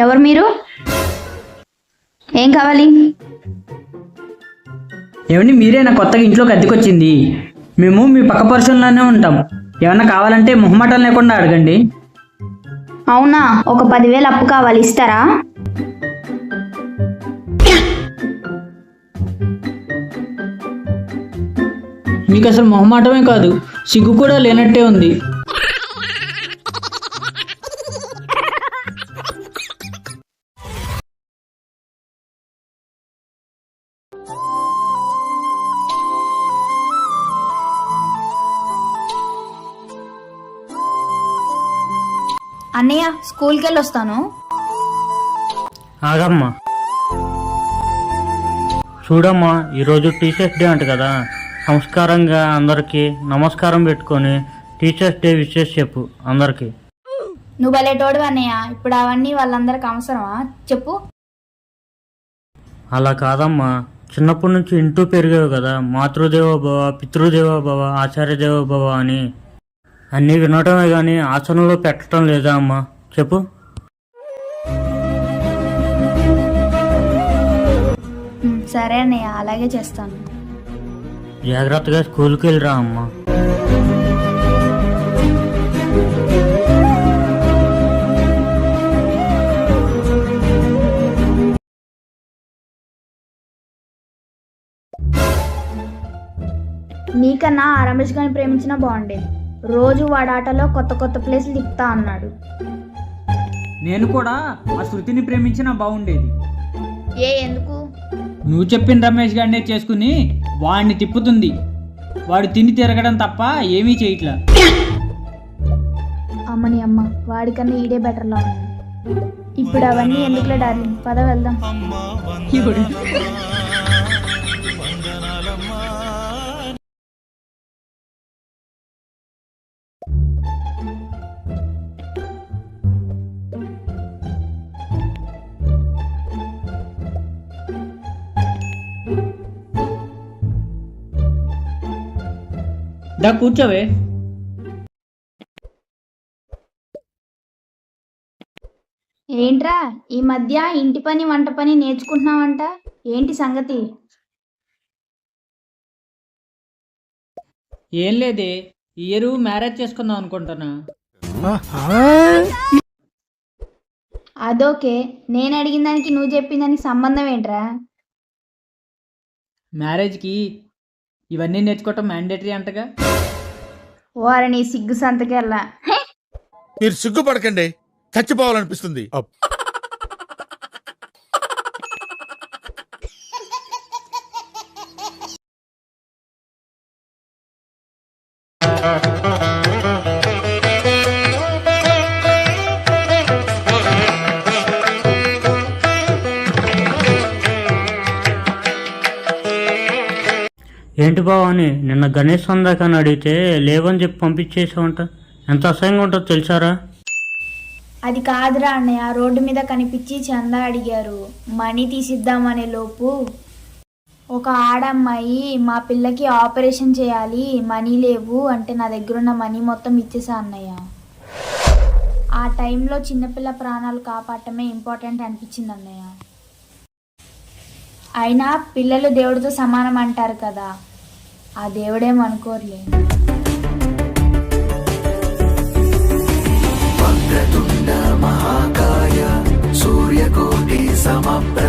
ఎవరు మీరు? ఏం కావాలి? ఏమండి, మీరేనా కొత్తగా ఇంట్లోకి అద్దెకొచ్చింది? మేము మీ పక్క పర్సన్లోనే ఉంటాం. ఏమన్నా కావాలంటే మొహమాటం లేకుండా అడగండి. అవునా, ఒక 10,000 అప్పు కావాలి, ఇస్తారా? మీకు అసలు మొహమాటమే కాదు, సిగ్గు కూడా లేనట్టే ఉంది. అన్నయ్య, స్కూల్కి వెళ్ళి వస్తాను. ఆగమ్మా, చూడమ్మా, ఈరోజు టీచర్స్ డే అంట కదా, సంస్కారంగా అందరికీ నమస్కారం పెట్టుకొని టీచర్స్ డే విషెస్ చెప్పు అందరికీ. నువ్వు భలేటోడు అన్నయ్య, ఇప్పుడు అవన్నీ వాళ్ళందరికి అవసరమా చెప్పు? అలా కాదమ్మా, చిన్నప్పటి నుంచి ఇంటూ పెరిగావు కదా, మాతృదేవో భవ, పితృదేవో భవ, ఆచార్యదేవో భవ అని. అన్నీ వినటమే కానీ ఆచరణలో పెట్టడం లేదా అమ్మా? చెప్పు. సరే అన్నయ్య, అలాగే చేస్తాను. జాగ్రత్తగా స్కూల్కి వెళ్ళిరా అమ్మా. నీకన్నా ఆ రమేష్ గారిని ప్రేమించినా బాగుండేది. రోజు వాడాటలో కొత్త కొత్త ప్లేసులు తిప్పుతా అన్నాడు. నేను కూడా ఆ శృతిని ప్రేమించినా బాగుండేది. ఎందుకు? నువ్వు చెప్పిన రమేష్ గారినే చేసుకుని వాడిని తిప్పుతుంది. వాడు తిని తిరగడం తప్ప ఏమీ చేయట్లా. అమ్మని అమ్మ, వాడికన్నా ఈడే బెటర్లా ఉంది. ఇప్పుడు అవన్నీ ఎందుకులే డార్లింగ్, పద వెళ్దాం. దా కూర్చోవే. ఏంట్రా ఈ మధ్య ఇంటి పని వంట పని నేర్చుకుంటున్నావంట, ఏంటి సంగతి? ఏం లేదే, ఈ ఇయర్ మ్యారేజ్ చేసుకుందాం అనుకుంటున్నా. అదోకే, నేను అడిగిన దానికి నువ్వు చెప్పిన దానికి సంబంధం ఏంట్రా? మ్యారేజ్కి ఇవన్నీ నేర్చుకోవటం మ్యాండేటరీ అంటగా. వారని సిగ్గు సంతకెళ్ళా. మీరు సిగ్గుపడకండి, చచ్చిపోవాలనిపిస్తుంది. ఏంటి బావ అని నిన్న గణేష్ సందాకాన్ని అడిగితే లేవని చెప్పి పంపించేసావంట. ఎంత అసహ్యంగా ఉంటుందో తెలుసారా? అది కాదురా అన్నయ్య, రోడ్డు మీద కనిపించి చందా అడిగారు. మనీ తీసిద్దామనే లోపు ఒక ఆడమ్మాయి మా పిల్లకి ఆపరేషన్ చేయాలి, మనీ లేవు అంటే నా దగ్గరున్న మనీ మొత్తం ఇచ్చేసా అన్నయ్య. ఆ టైంలో చిన్నపిల్ల ప్రాణాలు కాపాడటమే ఇంపార్టెంట్ అనిపించింది అన్నయ్య. అయినా పిల్లలు దేవుడితో సమానం అంటారు కదా, ఆ దేవుడేమనుకోర్లే. వక్రతుండ మహాకాయ సూర్యకోటి సమప్రభ